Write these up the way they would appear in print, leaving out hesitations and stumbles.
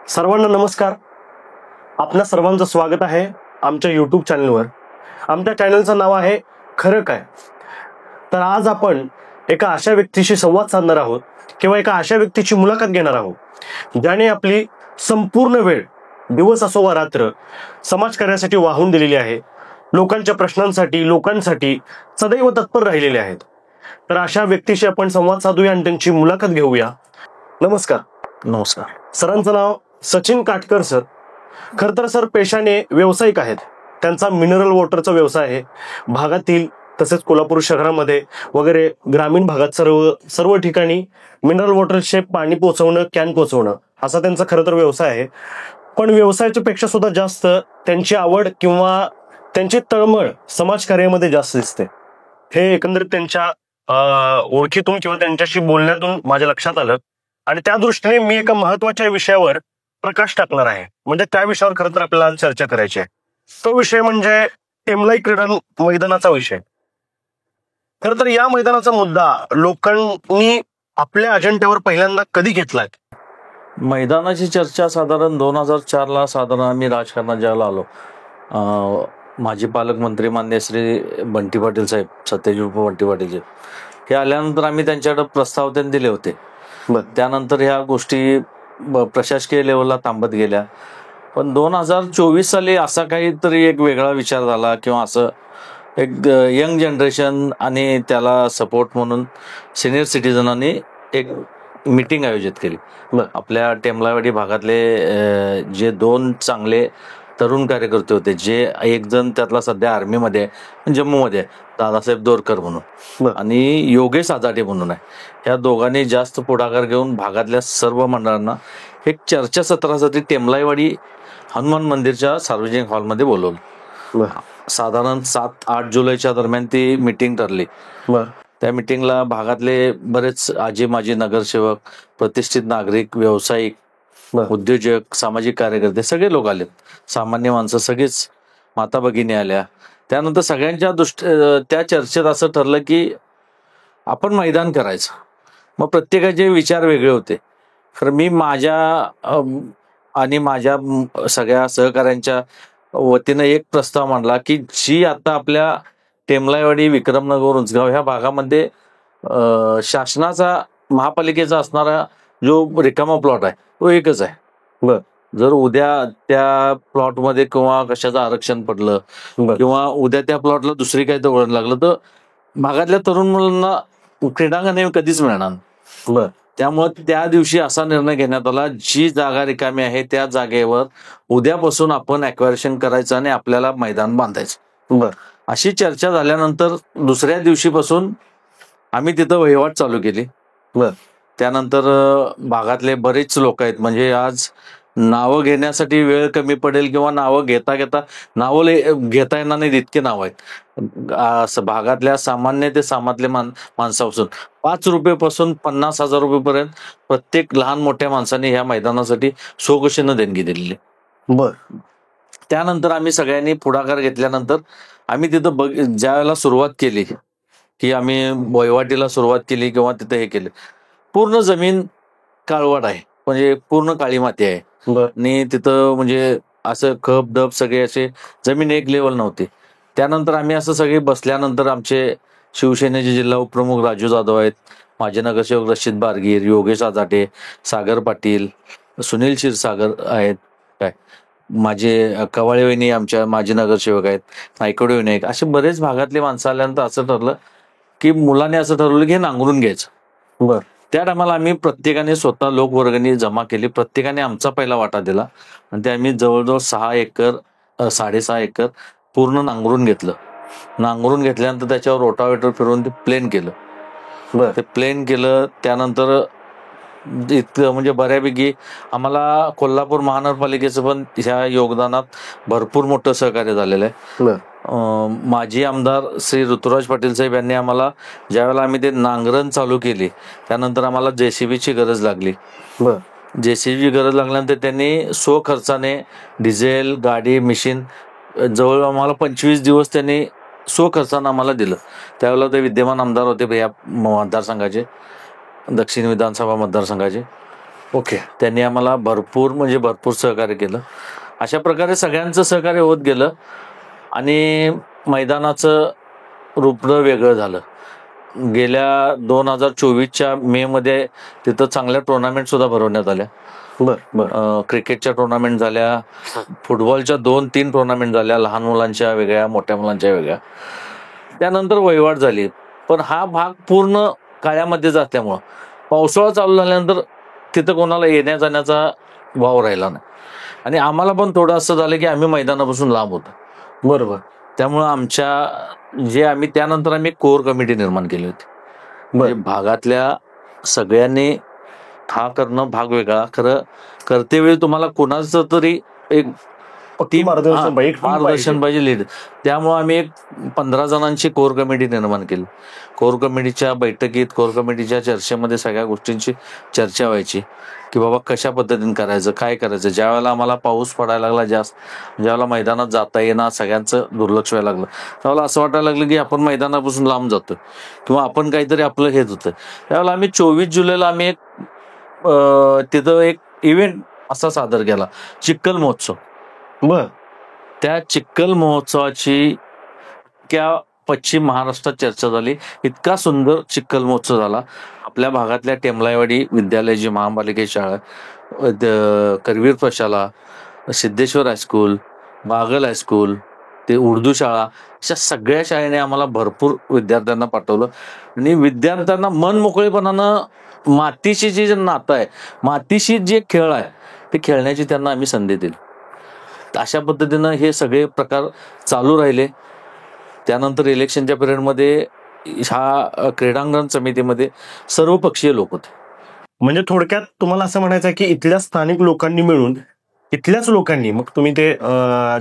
सर्वांना नमस्कार. आपल्या सर्वांचं स्वागत आहे आमच्या यूट्यूब चॅनलवर. आमच्या चॅनलचं नाव आहे खरं काय. तर आज आपण एका अशा व्यक्तीशी संवाद साधणार आहोत किंवा एका अशा व्यक्तीची मुलाखत घेणार आहोत ज्याने आपली संपूर्ण वेळ, दिवस असो वा रात्र, समाजकार्यासाठी वाहून दिलेली आहे. लोकांच्या प्रश्नांसाठी, लोकांसाठी सदैव तत्पर राहिलेले आहेत. तर अशा व्यक्तीशी आपण संवाद साधूया आणि त्यांची मुलाखत घेऊया. नमस्कार. नमस्कार. सरांचं नाव सचिन काटकर सर. खर तर सर पेशाने व्यावसायिक आहेत. त्यांचा मिनरल वॉटरचा व्यवसाय आहे. भागातील तसेच कोल्हापूर शहरामध्ये वगैरे ग्रामीण भागात सर्व ठिकाणी मिनरल वॉटरचे पाणी पोहोचवणं, कॅन पोहोचवणं असा त्यांचा खरं तर व्यवसाय आहे. पण व्यवसायाच्या पेक्षा सुद्धा जास्त त्यांची आवड किंवा त्यांची तळमळ समाजकार्यामध्ये जास्त दिसते. हे एकंदरीत त्यांच्या ओळखीतून किंवा त्यांच्याशी बोलण्यातून माझ्या लक्षात आलं आणि त्या दृष्टीने मी एका महत्वाच्या विषयावर प्रकाश टाकणार आहे. म्हणजे त्या विषयावर खरं तर आपल्याला चर्चा करायची आहे. तो विषय म्हणजे टेमलाई क्रीडा मैदानाचा विषय. खरं तर या मैदानाचा मुद्दा लोकांनी आपल्या अजेंड्यावर पहिल्यांदा कधी घेतलाय? मैदानाची चर्चा साधारण 2004ला साधारण आम्ही राजकारणात ज्याला आलो, माजी पालकमंत्री मान्य श्री बंटी पाटील साहेब, सत्यजित बंटी पाटील साहेब हे आल्यानंतर आम्ही त्यांच्याकडे प्रस्ताव त्यांनी दिले होते. त्यानंतर ह्या गोष्टी प्रशासकीय लेवलला थांबत गेल्या. पण 2024 साली असा काहीतरी एक वेगळा विचार झाला किंवा असं एक यंग जनरेशन आणि त्याला सपोर्ट म्हणून सिनियर सिटीजनांनी एक मीटिंग आयोजित केली. आपल्या टेमलाईवाडी भागातले जे 2 चांगले तरुण कार्यकर्ते होते, जे एक जण त्यातला सध्या आर्मीमध्ये जम्मूमध्ये दादासाहेब दोरकर म्हणून आणि योगेश आजाटे म्हणून आहे, ह्या दोघांनी जास्त पुढाकार घेऊन भागातल्या सर्व मंडळांना एक चर्चासत्रासाठी टेमलाईवाडी हनुमान मंदिरच्या सार्वजनिक हॉलमध्ये बोलवलं. साधारण 7-8 जुलैच्या दरम्यान ती मीटिंग ठरली. त्या मीटिंगला भागातले बरेच आजी माजी नगरसेवक, प्रतिष्ठित नागरिक, व्यावसायिक, उद्योजक, सामाजिक कार्यकर्ते सगळे लोक आलेत. सामान्य माणसं सगळीच, माता भगिनी आल्या. त्यानंतर सगळ्यांच्या त्या चर्चेत असं ठरलं की आपण मैदान करायचं. मग प्रत्येकाचे विचार वेगळे होते. खरं मी माझ्या आणि माझ्या सगळ्या सहकाऱ्यांच्या वतीनं एक प्रस्ताव मांडला की जी आता आपल्या टेमलाईवाडी, विक्रमनगर, उंचगाव ह्या भागामध्ये शासनाचा, महापालिकेचा असणारा जो रिकामा प्लॉट आहे तो एकच आहे. जर उद्या त्या प्लॉटमध्ये किंवा कशाचं आरक्षण पडलं किंवा उद्या त्या प्लॉटला दुसरी काही तर वळण लागलं तर भागातल्या तरुण मुलांना क्रीडांगण हे कधीच मिळणार. त्यामुळे त्या दिवशी असा निर्णय घेण्यात आला, जी जागा रिकामी आहे त्या जागेवर उद्यापासून आपण ॲक्वायरेशन करायचं आणि आपल्याला मैदान बांधायचं. अशी चर्चा झाल्यानंतर दुसऱ्या दिवशीपासून आम्ही तिथं वहिवाट चालू केली. त्यानंतर भागातले बरेच लोक आहेत, म्हणजे आज नावं घेण्यासाठी वेळ कमी पडेल किंवा नावं घेता घेता येणार नाही इतके नाव आहेत. भागातल्या सामान्य ते सामान्य माणसापासून 5 रुपयेपासून 50,000 रुपयेपर्यंत प्रत्येक लहान मोठ्या माणसाने ह्या मैदानासाठी स्वखुशीनं देणगी दिलेली. त्यानंतर आम्ही सगळ्यांनी पुढाकार घेतल्यानंतर आम्ही तिथं ज्या वेळेला सुरुवात केली की आम्ही वहिवाटीला सुरुवात केली किंवा तिथं हे केलं, पूर्ण जमीन काळवट आहे, म्हणजे पूर्ण काळी माती आहे आणि तिथं म्हणजे असं खप डब सगळे असे जमीन एक लेवल नव्हती. त्यानंतर आम्ही असं सगळे बसल्यानंतर आमचे शिवसेनेचे जिल्हा उपप्रमुख राजू जाधव आहेत, माजी नगरसेवक रशीद बारगीर, योगेश आजाटे, सागर पाटील, सुनील क्षीरसागर आहेत, काय माझे कवाळे वहिनी आमच्या माजी नगरसेवक आहेत, नायकडे वहिनी, असे बरेच भागातले माणसं आल्यानंतर असं ठरलं की मुलांनी असं ठरवलं की हे नांगरून घ्यायचं. त्या टायमाला आम्ही प्रत्येकाने स्वतः लोकवर्गणी जमा केली. प्रत्येकाने आमचा पहिला वाटा दिला आणि ते आम्ही जवळजवळ 6.5 एकर पूर्ण नांगरून घेतलं. नांगरून घेतल्यानंतर त्याच्यावर रोटावेटर फिरवून ते प्लेन केलं. ते प्लेन केलं त्यानंतर इतकं म्हणजे बऱ्यापैकी आम्हाला कोल्हापूर महानगरपालिकेचं पण ह्या योगदानात भरपूर मोठं सहकार्य झालेलं आहे. माजी आमदार श्री ऋतुराज पाटील साहेब यांनी आम्हाला, ज्यावेळेला आम्ही ते नांगरण चालू केली त्यानंतर आम्हाला JCBची गरज लागली. JCBची गरज लागल्यानंतर त्यांनी स्वखर्चाने डिझेल, गाडी, मशीन जवळ आम्हाला 25 दिवस त्यांनी स्वखर्चानं आम्हाला दिलं. त्यावेळेला ते विद्यमान आमदार होते या मतदारसंघाचे, दक्षिण विधानसभा मतदारसंघाचे. ओके. त्यांनी आम्हाला भरपूर सहकार्य केलं. अशा प्रकारे सगळ्यांचं सहकार्य होत गेलं आणि मैदानाचं रूप वेगळं झालं. गेल्या 2024च्या मे मध्ये तिथं चांगल्या टुर्नामेंट सुद्धा भरवण्यात आल्या. क्रिकेटच्या टुर्नामेंट झाल्या, फुटबॉलच्या 2-3 टुर्नामेंट झाल्या, लहान मुलांच्या वेगळ्या, मोठ्या मुलांच्या वेगळ्या. त्यानंतर वहिवाट झाली. पण हा भाग पूर्ण काळ्यामध्ये असल्यामुळं पावसाळा चालू झाल्यानंतर तिथं कोणाला येण्या जाण्याचा वाव राहिला नाही आणि आम्हाला पण थोडं असं झालं की आम्ही मैदानापासून लांब होतो. बरोबर. त्यामुळं आम्ही त्यानंतर आम्ही कोर कमिटी निर्माण केली होती. म्हणजे भागातल्या सगळ्यांनी हा करणं भाग वेगळा. खरं करतेवेळी तुम्हाला कोणाचं तरी एक मार्गदर्शन पाहिजे, लीड. त्यामुळे आम्ही एक 15 जणांची कोर कमिटी निर्माण केली. कोर कमिटीच्या बैठकीत, कोर कमिटीच्या चर्चेमध्ये सगळ्या गोष्टींची चर्चा व्हायची की बाबा कशा पद्धतीने करायचं, काय करायचं. ज्या वेळेला आम्हाला पाऊस पडायला लागला जास्त, ज्यावेळेला मैदानात जाता येणार, सगळ्यांचं दुर्लक्ष व्हायला लागलं, त्यावेळेला असं वाटायला लागलं की आपण मैदानापासून लांब जातोय किंवा आपण काहीतरी आपलं हेच होतं. त्यावेळेला आम्ही 24 जुलैला आम्ही तिथं एक इव्हेंट असा सादर केला, चिखल महोत्सव. त्या चिखल महोत्सवाची पश्चिम महाराष्ट्रात चर्चा झाली. इतका सुंदर चिखल महोत्सव झाला. आपल्या भागातल्या टेमलाईवाडी विद्यालय, जी महापालिकेची शाळा, करवीर प्रशाला, सिद्धेश्वर हायस्कूल, बागल हायस्कूल, ते उर्दू शाळा, अशा सगळ्या शाळेने आम्हाला भरपूर विद्यार्थ्यांना पाठवलं आणि विद्यार्थ्यांना मन मोकळेपणानं मातीशी जे नातं आहे, मातीशी जे खेळ आहे, ते खेळण्याची त्यांना आम्ही संधी दिली. अशा पद्धतीनं हे सगळे प्रकार चालू राहिले. त्यानंतर इलेक्शनच्या पिरियडमध्ये ह्या क्रीडांगण समितीमध्ये सर्वपक्षीय लोक होते. म्हणजे थोडक्यात तुम्हाला असं म्हणायचं आहे की इथल्या स्थानिक लोकांनी मिळून, इथल्याच लोकांनी, मग तुम्ही ते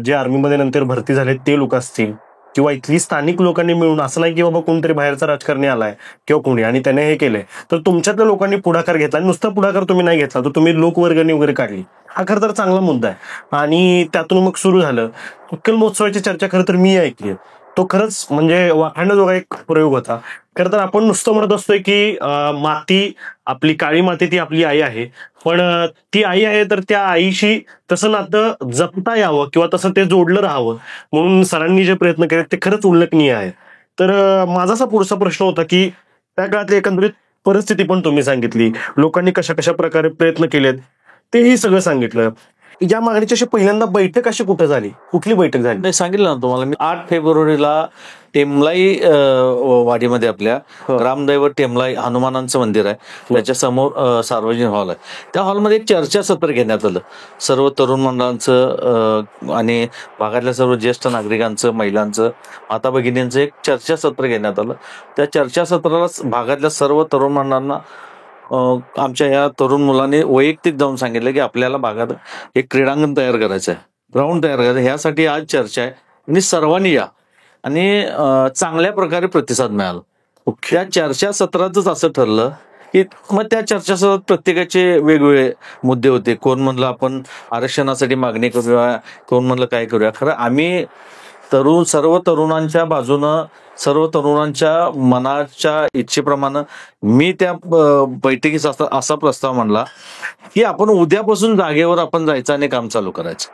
जे आर्मीमध्ये नंतर भरती झाले ते लोक असतील किंवा इथली स्थानिक लोकांनी मिळून, असं नाही की बाबा कोणतरी बाहेरचा राजकारणी आलाय किंवा कोणी आणि त्याने हे केलंय, तर तुमच्यातल्या लोकांनी पुढाकार घेतला. आणि नुसता पुढाकार तुम्ही नाही घेतला, तर तुम्ही लोकवर्गणी वगैरे काढली. हा खरं तर चांगला मुद्दा आहे आणि त्यातून मग सुरू झालं चिखल महोत्सवाची चर्चा. खरं तर मी ऐकली, तो खरंच म्हणजे वाखाणण्याजोगा एक प्रयोग होता. खरं तर आपण नुसतं म्हणत असतोय की माती, आपली काळी माती ती आपली आई आहे, पण ती आई आहे तर त्या आईशी तसं नातं जपता यावं किंवा तसं ते जोडलं राहावं म्हणून सरांनी जे प्रयत्न केले ते खरंच उल्लेखनीय आहे. तर माझा असा पुढचा प्रश्न होता की त्या काळातली एकंदरीत परिस्थिती पण तुम्ही सांगितली, लोकांनी कशा कशा प्रकारे प्रयत्न केलेत तेही सगळं सांगितलं. या मागणीची अशी पहिल्यांदा बैठक अशी कुठं झाली, कुठली बैठक झाली? नाही, सांगितलं ना तुम्हाला मी. 8 फेब्रुवारीला टेमलाई वाडीमध्ये आपल्या ग्रामदैवत टेमलाई हनुमानांचं मंदिर आहे, त्याच्या समोर सार्वजनिक हॉल आहे. त्या हॉलमध्ये एक चर्चासत्र घेण्यात आलं. सर्व तरुण मंडळांचं आणि भागातल्या सर्व ज्येष्ठ नागरिकांचं, महिलांचं, माता भगिनींचं एक चर्चासत्र घेण्यात आलं. त्या चर्चासत्राला भागातल्या सर्व तरुण मंडळांना आमच्या ह्या तरुण मुलांनी वैयक्तिक जाऊन सांगितलं की आपल्याला भागात एक क्रीडांगण तयार करायचं आहे, ग्राउंड तयार करायचं. ह्यासाठी आज चर्चा आहे आणि सर्वांनी या. आणि चांगल्या प्रकारे प्रतिसाद मिळाला. त्या चर्चासत्रातच असं ठरलं की मग त्या चर्चासत्रात प्रत्येकाचे वेगवेगळे मुद्दे होते. कोण म्हणलं आपण आरक्षणासाठी मागणी करूया, कोण म्हणलं काय करूया. खरं आम्ही सर्व तरुणांच्या बाजूनं, सर्व तरुणांच्या मनाच्या इच्छेप्रमाणे मी त्या बैठकीत असा प्रस्ताव मांडला की आपण उद्यापासून जागेवर आपण जायचं आणि काम चालू करायचं.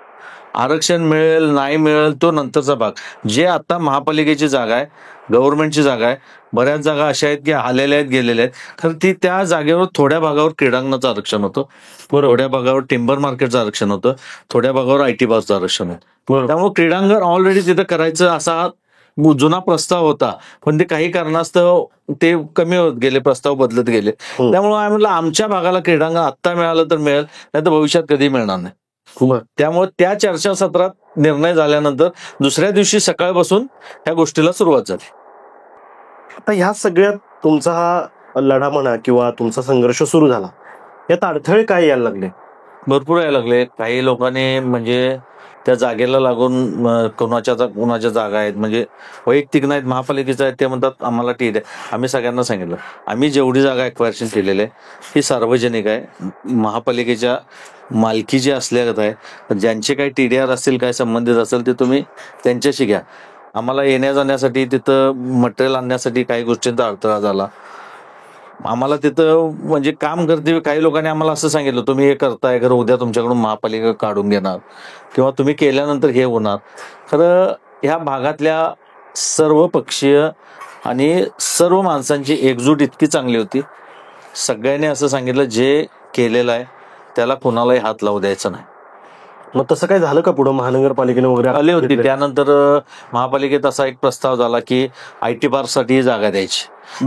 आरक्षण मिळेल नाही मिळेल तो नंतरचा भाग. जे आता महापालिकेची जागा आहे, गव्हर्नमेंटची जागा आहे, बऱ्याच जागा अशा आहेत की आलेल्या आहेत, गेलेल्या आहेत. खरं ती त्या जागेवर थोड्या भागावर क्रीडांगणाचं आरक्षण होतं, थोड्या भागावर टिंबर मार्केटचं आरक्षण होतं, थोड्या भागावर IT पार्कचं आरक्षण होतं. त्यामुळे क्रीडांगण ऑलरेडी तिथं करायचं असा जुना प्रस्ताव होता, पण ते काही कारणास्तव ते कमी होत गेले, प्रस्ताव बदलत गेले. त्यामुळे आम्ही म्हटलं आमच्या भागाला क्रीडांगण आत्ता मिळालं तर मिळेल, नाही तर भविष्यात कधी मिळणार नाही. त्यामुळे त्या चर्चासत्रात निर्णय झाल्यानंतर दुसऱ्या दिवशी सकाळपासून ह्या गोष्टीला सुरुवात झाली. आता ह्या सगळ्यात तुमचा हा लढा म्हणा किंवा तुमचा संघर्ष सुरू झाला, यात अडथळे काय यायला लागले? भरपूर यायला लागले. काही लोकांनी म्हणजे त्या जागेला लागून कोणाच्या जागा आहेत, म्हणजे वैयक्तिक नाहीत, महापालिकेच्या आहेत, ते म्हणतात आम्हाला टी द्या. आम्ही सगळ्यांना सांगितलं आम्ही जेवढी जागा एक्वायरेशन केलेली आहे ही सार्वजनिक आहे, महापालिकेच्या मालकी जी असल्यागत आहे. ज्यांचे काही TDR असतील, काय संबंधित असेल ते तुम्ही त्यांच्याशी घ्या. आम्हाला येण्या जाण्यासाठी, तिथं मटेरियल आणण्यासाठी काही गोष्टींचा अडथळा झाला. आम्हाला तिथं म्हणजे काम करते काही लोकांनी आम्हाला असं सांगितलं, तुम्ही हे करताय खरं उद्या तुमच्याकडून महापालिका काढून घेणार किंवा तुम्ही केल्यानंतर हे होणार. खरं ह्या भागातल्या सर्व पक्षीय आणि सर्व माणसांची एकजूट इतकी चांगली होती. सगळ्यांनी असं सांगितलं, जे केलेलं आहे त्याला कोणालाही हात लावू द्यायचं नाही. मग तसं काय झालं का पुढं महानगरपालिकेने वगैरे आले होते. त्यानंतर महापालिकेत असा एक प्रस्ताव झाला की IT पार्कसाठी जागा द्यायची.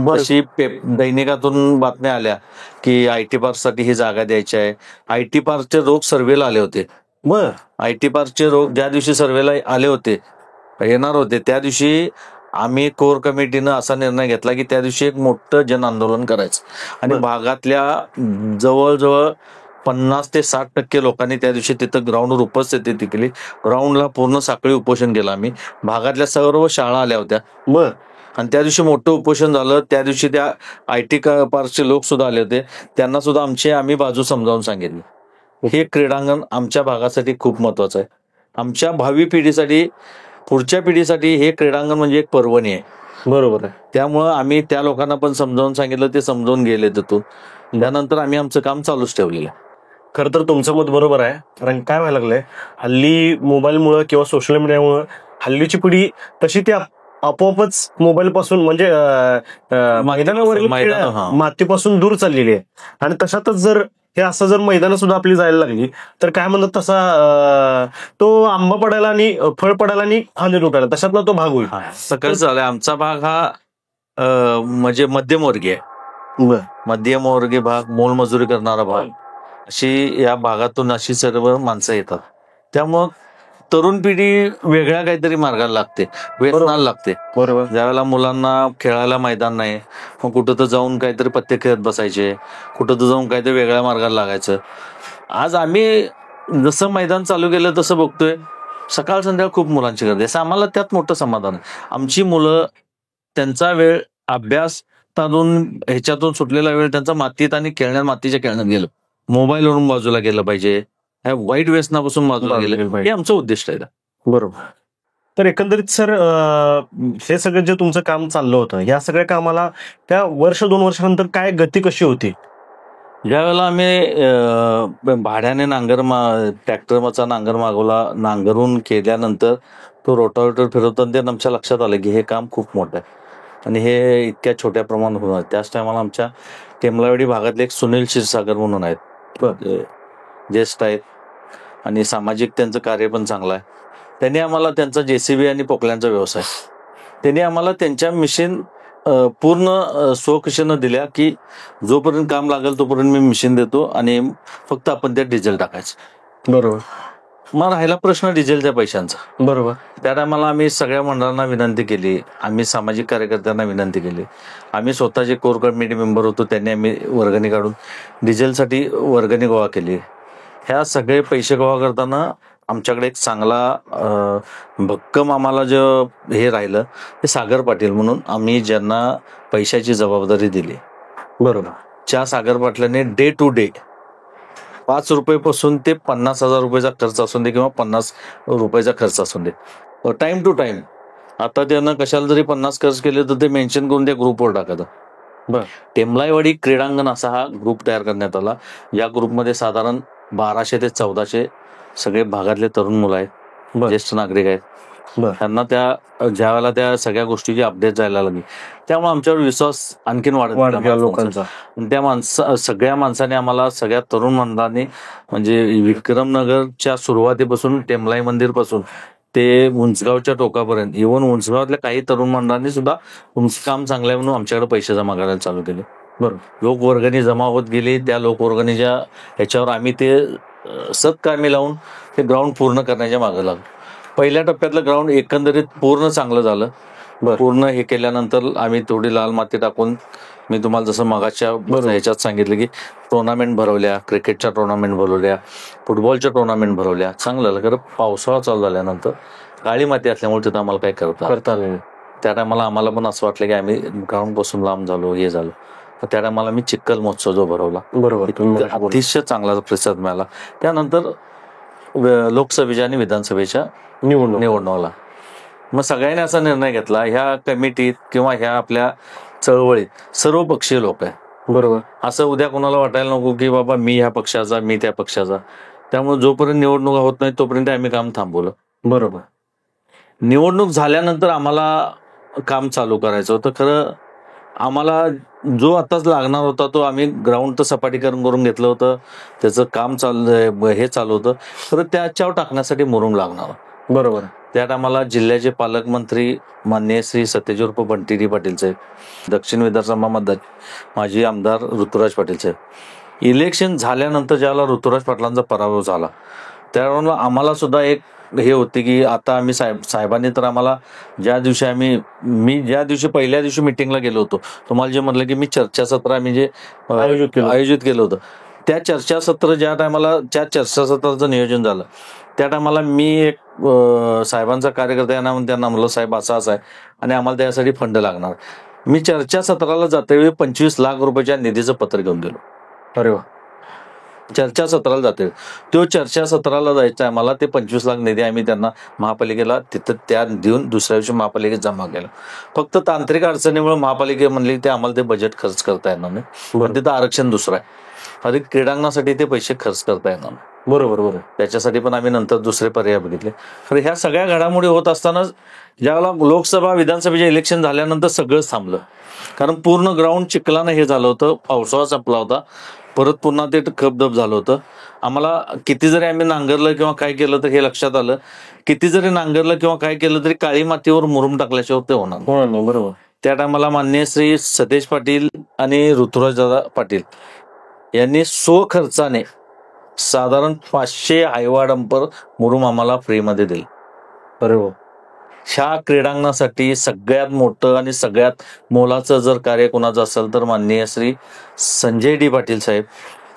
तशी दैनिकातून बातम्या आल्या की IT पार्कसाठी ही जागा द्यायची आहे. IT पार्कचे लोक सर्वेला आले होते. बर IT पार्कचे लोक ज्या दिवशी सर्वेला आले होते, येणार होते, त्या दिवशी आम्ही कोर कमिटीनं असा निर्णय घेतला की त्या दिवशी एक मोठं जन आंदोलन करायचं आणि भागातल्या जवळजवळ 50 ते 60% लोकांनी त्या दिवशी तिथं ग्राउंडवर उपस्थिती केली. ग्राउंडला पूर्ण साखळी उपोषण केलं आम्ही. भागातल्या सर्व शाळा आल्या होत्या. बर आणि त्या दिवशी मोठं उपोषण झालं. त्या दिवशी त्या IT पार्कचे लोक सुद्धा आले होते. त्यांना सुद्धा आम्ही बाजू समजावून सांगितली. हे क्रीडांगण आमच्या भागासाठी खूप महत्वाचं आहे. आमच्या भावी पिढीसाठी, पुढच्या पिढीसाठी हे क्रीडांगण म्हणजे एक पर्वणी आहे. बरोबर आहे. त्यामुळं आम्ही त्या लोकांना पण समजावून सांगितलं, ते समजावून गेले तिथून. त्यानंतर आम्ही आमचं काम चालूच ठेवलेलं आहे. खरं तर तुमचं मत बरोबर आहे. कारण काय व्हायला लागलंय, हल्ली मोबाईलमुळे किंवा सोशल मीडियामुळे हल्लीची पिढी तशी ती आपोआपच मोबाईल पासून म्हणजे मैदानावरील मातीपासून दूर चाललेली आहे. आणि तशातच जर हे असं जर मैदानं सुद्धा आपली जायला लागली तर काय म्हणतात तसा तो आंबा पडायला आणि फळ पडायला आणि हानी लुटायला तशातला तो भाग होईल. सगळं झालंय. आमचा भाग हा म्हणजे मध्यमवर्गीय आहे. मध्यमवर्गीय भाग, मोलमजुरी करणारा भाग, अशी या भागातून अशी सर्व माणसं येतात. त्यामुळं तरुण पिढी वेगळ्या काहीतरी मार्गाला लागते, व्यसनाला लागते. बरोबर. ज्यावेळेला मुलांना खेळायला मैदान नाही, मग कुठं तर जाऊन काहीतरी पत्ते खेळत बसायचे, कुठं तर जाऊन काहीतरी वेगळ्या मार्गाला लागायचं. आज आम्ही जसं मैदान चालू केलं तसं बघतोय, सकाळ संध्याकाळ खूप मुलांची गर्दी आहे. आम्हाला त्यात मोठं समाधान आहे. आमची मुलं, त्यांचा वेळ अभ्यास ह्याच्यातून सुटलेला वेळ त्यांचा मातीत आणि मातीच्या खेळण्यात गेलं. मोबाईलवरून बाजूला गेलं पाहिजे, वाईट व्यसनापासून बाजूला गेलं, हे आमचं उद्दिष्ट आहे. बरोबर. तर एकंदरीत सर, हे सगळं जे तुमचं काम चाललं होतं, या सगळ्या कामाला त्या 1-2 वर्षानंतर काय गती कशी होती? ज्यावेळेला आम्ही भाड्याने ट्रॅक्टरचा नांगर मागवला, नांगरून केल्यानंतर तो रोटावेटर फिरवताना ते आमच्या लक्षात आलं की हे काम खूप मोठं आहे आणि हे इतक्या छोट्या प्रमाणात होणार. त्याच टायमाला आमच्या टेमलावाडी भागातले एक सुनील क्षीरसागर म्हणून आहेत, ज्येष्ठ आहेत आणि सामाजिक त्यांचं कार्य पण चांगलं आहे. त्यांनी आम्हाला त्यांचा JCB आणि पोकल्यांचा व्यवसाय, त्यांनी आम्हाला त्यांच्या मिशन पूर्ण स्वखुशीनं दिल्या की जोपर्यंत काम लागेल तोपर्यंत मी मिशन देतो आणि फक्त आपण त्यात डिझेल टाकायचं. बरोबर. मग राहिला प्रश्न डिझेलच्या पैशांचा. बरोबर. त्या टायमाला आम्ही सगळ्या मंडळांना विनंती केली, आम्ही सामाजिक कार्यकर्त्यांना विनंती केली, आम्ही स्वतःचे कोर कमिटी मेंबर होतो, त्यांनी आम्ही वर्गणी काढून डिझेलसाठी वर्गणी गोळा केली. ह्या सगळे पैसे गोळा करताना आमच्याकडे एक चांगला भक्कम आम्हाला जे हे राहिलं ते सागर पाटील म्हणून आम्ही ज्यांना पैशाची जबाबदारी दिली. बरोबर. त्या सागर पाटलाने डे टू डे 5 रुपयेपासून ते 50,000 रुपयाचा खर्च असून दे किंवा 50 रुपयाचा खर्च असून दे, टाइम टू टाइम, आता त्यानं कशाला जरी 50 खर्च केले तर ते मेन्शन करून त्या ग्रुपवर टाकायचं. टेमलाईवाडी क्रीडांगण असा हा ग्रुप तयार करण्यात आला. या ग्रुपमध्ये साधारण 1200 ते 1400 सगळे भागातले तरुण मुलं आहेत, ज्येष्ठ नागरिक आहेत. त्यांना ज्या वेळेला त्या सगळ्या गोष्टीची अपडेट जायला लागली, त्यामुळे आमच्यावर विश्वास आणखीन वाढत लोकांचा. त्या सगळ्या माणसाने आम्हाला, सगळ्या तरुण मंडळांनी, म्हणजे विक्रमनगरच्या सुरुवातीपासून टेमलाई मंदिर पासून ते उंचगावच्या टोकापर्यंत, इव्हन उंचगावातल्या काही तरुण मंडळांनी सुद्धा तुमचं काम चांगलं आहे म्हणून आमच्याकडे पैसे जमा करायला चालू केले. बरोबर. लोकवर्गणी जमा होत गेली. त्या लोकवर्गणीच्या ह्याच्यावर आम्ही ते सत्कामी लावून ते ग्राउंड पूर्ण करण्याच्या मागे लागलो. पहिल्या टप्प्यातलं ग्राउंड एकंदरीत पूर्ण चांगलं झालं. पूर्ण हे केल्यानंतर आम्ही थोडी लाल माती टाकून, मी तुम्हाला जसं मगाच्या ह्याच्यात सांगितलं की टुर्नामेंट भरवल्या, क्रिकेटच्या टुर्नामेंट भरवल्या, फुटबॉलच्या टुर्नामेंट भरवल्या. चांगलं झालं. खरं पावसाळा चालू झाल्यानंतर काळी माती असल्यामुळे तिथं आम्हाला काही करता आलं. त्या टायमाला आम्हाला पण असं वाटलं की आम्ही ग्राउंड पासून लांब झालो, हे झालं. त्या टायमाला मी चिखल महोत्सव जो भरवला, बरोबर, अतिशय चांगला प्रतिसाद मिळाला. त्यानंतर लोकसभेच्या आणि विधानसभेच्या निवडणुकीला मग सगळ्यांनी असा निर्णय घेतला, ह्या कमिटीत किंवा ह्या आपल्या चळवळीत सर्व पक्षीय लोक आहे. बरोबर. असं उद्या कोणाला वाटायला नको की बाबा मी ह्या पक्षाचा, मी त्या पक्षाचा. त्यामुळे जोपर्यंत निवडणुका होत नाही तोपर्यंत आम्ही काम थांबवलं. बरोबर. निवडणूक झाल्यानंतर आम्हाला काम चालू करायचं होतं. खरं आम्हाला जो आताच लागणार होता तो आम्ही ग्राउंड तर सपाटीकरण करून घेतलं होतं, त्याचं काम हे चालू होतं. खरं त्याच्यावर टाकण्यासाठी मुरुम लागणार. बरोबर. त्यात आम्हाला जिल्ह्याचे पालकमंत्री माननीय श्री सतेज उर्फ बंटी पाटील साहेब, दक्षिण विधानसभा मतदार माजी आमदार ऋतुराज पाटील साहेब, इलेक्शन झाल्यानंतर ज्यावेळेला ऋतुराज पाटलांचा पराभव झाला त्यावेळेला आम्हाला सुद्धा एक हे होते की आता आम्ही साहेबांनी तर आम्हाला मी ज्या दिवशी पहिल्या दिवशी मिटिंगला गेलो होतो, तुम्हाला जे म्हटलं की मी चर्चासत्र आम्ही जे आयोजित केलं होतं, त्या चर्चासत्र ज्या चर्चासत्राचं नियोजन झालं त्या टायमाला मी एक साहेबांचा कार्यकर्ता त्यांना म्हणलं साहेब असं आहे आणि आम्हाला त्यासाठी फंड लागणार. मी चर्चासत्राला जातेवेळी 25 लाख रुपयाच्या निधीचं पत्र घेऊन गेलो. अरे वा. चर्चासत्राला जाते तो चर्चासत्राला जायचं आहे मला, ते 25 लाख निधी आम्ही त्यांना महापालिकेला तिथं त्या देऊन दुसऱ्या दिवशी महापालिकेत जमा केला. फक्त तांत्रिक अडचणीमुळे महापालिका म्हणली ते आम्हाला ते बजेट खर्च करता येणार नाही, पण तिथं आरक्षण दुसरं आहे, अधिक क्रीडांगणासाठी ते पैसे खर्च करता येणार नाही. बरोबर बरोबर. त्याच्यासाठी पण आम्ही नंतर दुसरे पर्याय बघितले. तर ह्या सगळ्या घडामोडी होत असताना ज्यावेळेला लोकसभा विधानसभेचे इलेक्शन झाल्यानंतर सगळंच थांबलं, कारण पूर्ण ग्राउंड चिखलानं हे झालं होतं, पावसाळा संपला होता, परत पुन्हा ते खपधप झालं होतं. आम्हाला किती जरी आम्ही नांगरलं किंवा काय केलं तर हे लक्षात आलं, किती जरी नांगरलं किंवा काय केलं तरी काळी मातीवर मुरुम टाकल्याशिवाय ते होणार. बरोबर. त्या टायमाला माननीय श्री सतेज पाटील आणि ऋतुराजदादा पाटील यांनी स्वखर्चाने साधारण 500 हायवा डंपर मुरुम आम्हाला फ्रीमध्ये दिले. अरे वा. ह्या क्रीडांगणासाठी सगळ्यात मोठं आणि सगळ्यात मोलाचं जर कार्य कोणाचं असेल तर माननीय श्री संजय डी पाटील साहेब,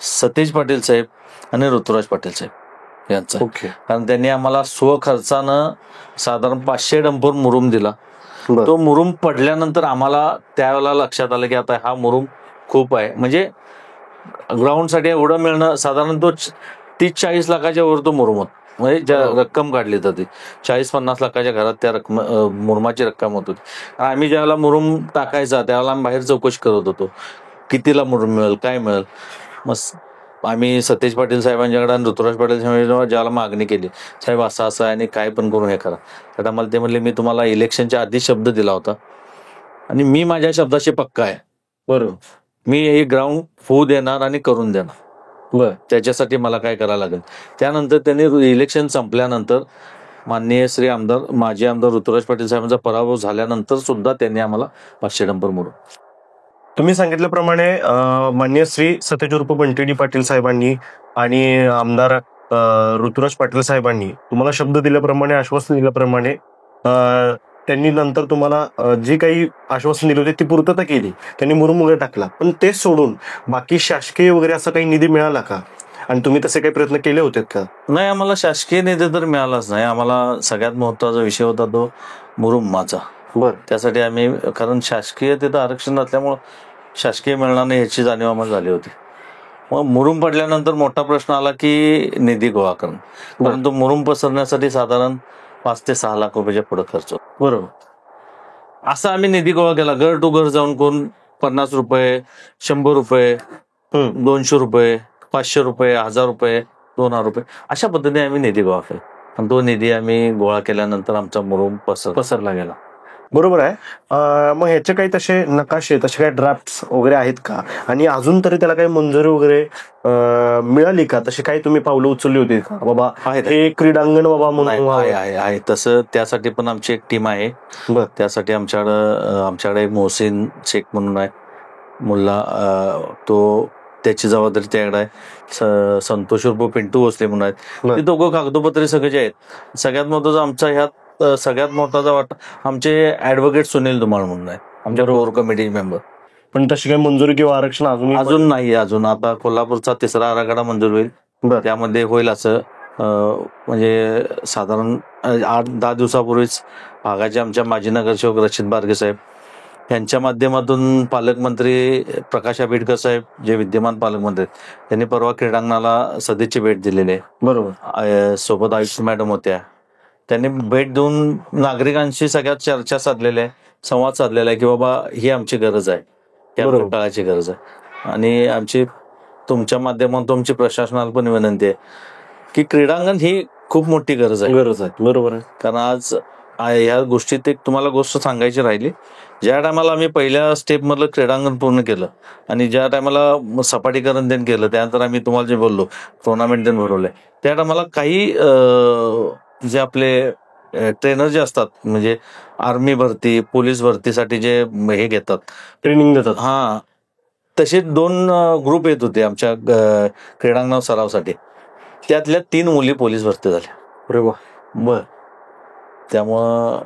सतेज पाटील साहेब आणि ऋतुराज पाटील साहेब यांचं. कारण त्यांनी आम्हाला स्वखर्चानं साधारण 500 डंपर मुरुम दिला. तो मुरुम पडल्यानंतर आम्हाला त्यावेळेला लक्षात आलं की आता हा मुरुम खूप आहे, म्हणजे ग्राउंडसाठी एवढं मिळणं साधारण तो 30-40 लाखाच्या वर तो मुरुम होता, म्हणजे ज्या रक्कम काढली तर ती 40-50 लाखाच्या घरात त्या मुरुमाची रक्कम होत होती. आम्ही ज्यावेळेला मुरुम टाकायचा त्यावेळेला आम्ही बाहेर चौकशी करत होतो कितीला मुरुम मिळेल, काय मिळेल. मग आम्ही सतेज पाटील साहेबांच्याकडे आणि ऋतुराज पाटील साहेबांच्या ज्याला मागणी केली, साहेब असं असं आहे आणि काय पण करून हे करा, तर आम्हाला ते म्हणले मी तुम्हाला इलेक्शनच्या आधी शब्द दिला होता आणि मी माझ्या शब्दाशी पक्का आहे. बरोबर. मी हे ग्राउंड होऊ देणार आणि करून देणार. बरं. त्याच्यासाठी मला काय करावं लागेल. त्यानंतर त्यांनी इलेक्शन संपल्यानंतर माननीय श्री माजी आमदार ऋतुराज पाटील साहेबांचा पराभव झाल्यानंतर सुद्धा त्यांनी आम्हाला 500 डंपर मुरुम. तुम्ही सांगितल्याप्रमाणे माननीय श्री सतेज उर्फ बंटी पाटील साहेबांनी आणि आमदार ऋतुराज पाटील साहेबांनी तुम्हाला शब्द दिल्याप्रमाणे, आश्वासन दिल्याप्रमाणे त्यांनी नंतर तुम्हाला जी काही आश्वासन दिली होती ती पूर्तता केली, त्यांनी मुरुम वगैरे टाकला. पण ते सोडून बाकी शासकीय वगैरे असा काही निधी मिळाला का, आणि तुम्ही तसे काही प्रयत्न केले होते का? नाही, आम्हाला शासकीय निधी तर मिळालाच नाही. आम्हाला सगळ्यात महत्वाचा विषय होता तो मुरुमाचा. बरं. त्यासाठी आम्ही, कारण शासकीय तिथं आरक्षण नसल्यामुळं शासकीय मिळणार नाही ह्याची जाणीव आम्हाला झाली होती. मग मुरुम पडल्यानंतर मोठा प्रश्न आला की निधी गोळा करणं, कारण तो मुरुम पसरण्यासाठी साधारण 5 ते 6 लाख रुपयाच्या पुढे खर्च. बरोबर. असा आम्ही निधी गोळा केला, घर टू घर जाऊन कोण 50 रुपये, 100 रुपये, 200 रुपये, 500 रुपये, 1000 रुपये, 2000 रुपये, अशा पद्धतीने आम्ही निधी गोळा केला. आणि तो निधी आम्ही गोळा केल्यानंतर आमचा मुरुम पसरला गेला. बरोबर आहे. मग ह्याचे काही तसे नकाशे, तसे काही ड्राफ्ट वगैरे आहेत का, आणि अजून तरी त्याला काही मंजुरी वगैरे मिळाली का, तशी काही तुम्ही पावलं उचलली होती का, बाबा हे क्रीडांगण बाबा म्हणून? आहे तसं. त्यासाठी पण आमची एक टीम आहे. त्यासाठी आमच्याकडे एक मोहसिन शेख म्हणून आहे मुल्ला, तो त्याची जबाबदारी त्याकडे आहे. संतोष उर्फ पिंटू भोसले म्हणून आहेत. ते दोघं कागदोपत्री सगळे जे आहेत. सगळ्यात महत्वाचं आमचा ह्यात सगळ्यात महत्वाचा वाटा आमचे ऍडव्होकेट सुनील धुमाळ म्हणून आहेत, आमच्या कोर कमिटी मेंबर. पण तशी काही मंजुरी किंवा आरक्षण अजून नाही. अजून आता कोल्हापूरचा 3रा आराखडा मंजूर होईल, त्यामध्ये होईल असं, म्हणजे साधारण 8-10 दिवसापूर्वीच भागाचे आमच्या माजी नगरसेवक रशीद बारगे साहेब यांच्या माध्यमातून पालकमंत्री प्रकाश आंबेडकर साहेब, जे विद्यमान पालकमंत्री आहेत, त्यांनी परवा क्रीडांगणाला सदिच्छा भेट दिलेली आहे. बरोबर. सोबत आयुक्त मॅडम होत्या. त्यांनी भेट देऊन नागरिकांशी सगळ्यात चर्चा साधलेली आहे, संवाद साधलेला आहे की बाबा ही आमची गरज आहे, त्या काळाची गरज आहे. आणि आमची तुमच्या माध्यमातून तुमची प्रशासनाला पण विनंती आहे की क्रीडांगण ही खूप मोठी गरज आहे. गरज आहे, बरोबर आहे. कारण आज या गोष्टीत एक तुम्हाला गोष्ट सांगायची राहिली. ज्या टायमाला आम्ही पहिल्या स्टेपमधलं क्रीडांगण पूर्ण केलं आणि ज्या टायमाला सपाटीकरण त्यांनी केलं, त्यानंतर आम्ही तुम्हाला जे बोललो टुर्नामेंट त्यांनी भरवलंय, त्या टायमाला काही जे आपले ट्रेनर जे असतात, म्हणजे आर्मी भरती, पोलीस भरतीसाठी जे हे घेतात, ट्रेनिंग देतात. हा, तसे 2 ग्रुप येत होते आमच्या क्रीडांगण सरावसाठी. त्यातल्या 3 मुली पोलीस भरती झाल्या. अरे वा. बर. त्यामुळं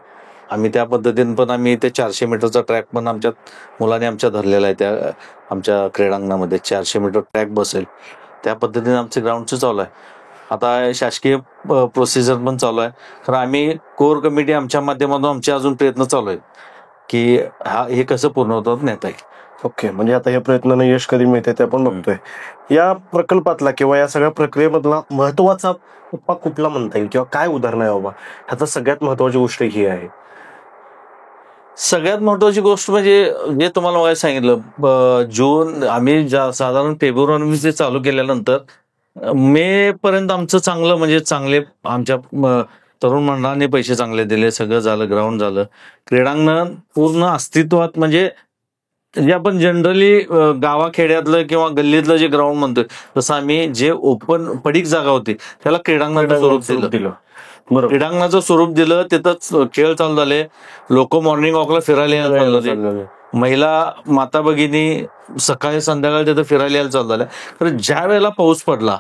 आम्ही त्या पद्धतीने पण आम्ही ते 400 मीटरचा ट्रॅक पण आमच्या मुलांनी आमच्या धरलेला आहे. त्या आमच्या क्रीडांगणामध्ये 400 मीटर ट्रॅक बसेल त्या पद्धतीने आमचं ग्राउंडचं चालू आहे. आता शासकीय प्रोसिजर पण चालू आहे. तर आम्ही कोर कमिटी आमच्या माध्यमातून आमचे अजून प्रयत्न चालू आहेत की हे कसं पूर्णत्वात नेता येईल. ओके, म्हणजे आता या प्रयत्नानं यश कधी मिळते ते आपण बघतोय. या प्रकल्पातला किंवा या सगळ्या प्रक्रियेमधला महत्वाचा टप्पा कुठला म्हणता येईल, किंवा काय उदाहरण आहे बाबा ह्याचा सगळ्यात महत्वाची गोष्ट ही आहे? सगळ्यात महत्वाची गोष्ट म्हणजे जे तुम्हाला मला सांगितलं, जून आम्ही साधारण फेब्रुवारी चालू केल्यानंतर मे पर्यंत आमचं चांगलं, म्हणजे चांगले आमच्या तरुण मंडळाने पैसे चांगले दिले, सगळं झालं, ग्राउंड झालं, क्रीडांगण पूर्ण अस्तित्वात. म्हणजे जे आपण जनरली गावाखेड्यातलं किंवा गल्लीतलं जे ग्राउंड म्हणतोय, तसं आम्ही जे ओपन पडीक जागा होती त्याला क्रीडांगणाचं स्वरूप दिलं. बरोबर. क्रीडांगणाचं स्वरूप दिलं, तिथं खेळ चालू झाले, लोक मॉर्निंग वॉकला फिरायला यायला चालू झाले, महिला माता भगिनी सकाळी संध्याकाळी तिथं फिरायला यायला चालू झाल्या. तर ज्या वेळेला पाऊस पडला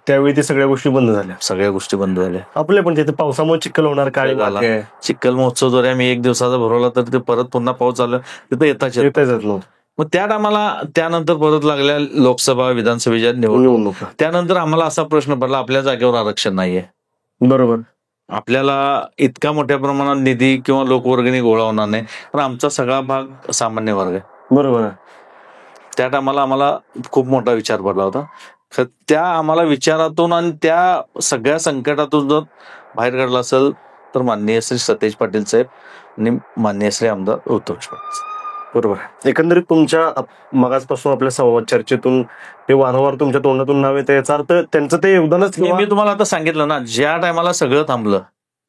त्यावेळी ते सगळ्या गोष्टी बंद झाल्या. सगळ्या गोष्टी बंद झाल्या. आपले पण तिथे पावसामुळे चिखल होणार, काय झाला. चिखल महोत्सव जरी आम्ही 1 दिवसाचा भरवला तर ते परत पुन्हा पाऊस झाला तिथं येताच येत नव्हतं. मग त्या टायमाला त्यानंतर परत लागल्या लोकसभा विधानसभेच्या निवडणूक. त्यानंतर आम्हाला असा प्रश्न पडला, आपल्या जागेवर आरक्षण नाहीये. बरोबर. आपल्याला इतक्या मोठ्या प्रमाणात निधी किंवा लोकवर्गणी गोळा होणार नाही, पण आमचा सगळा भाग सामान्य वर्ग आहे. बरोबर. त्या टायमाला आम्हाला खूप मोठा विचार पडला होता. त्या आम्हाला विचारातून आणि त्या सगळ्या संकटातून जर बाहेर काढला असेल तर माननीय श्री सतेज पाटील साहेब आणि माननीय श्री आमदार उत्तमेश पाटील. बरोबर. एकंदरीत तुमच्या मगाचपासून आपल्या संवाद चर्चेतून ते वारंवार तुमच्या तोंडातून नाव येतं, याचा अर्थ त्यांचं ते योगदानच. मी तुम्हाला आता सांगितलं ना, ज्या टायमाला सगळं थांबलं.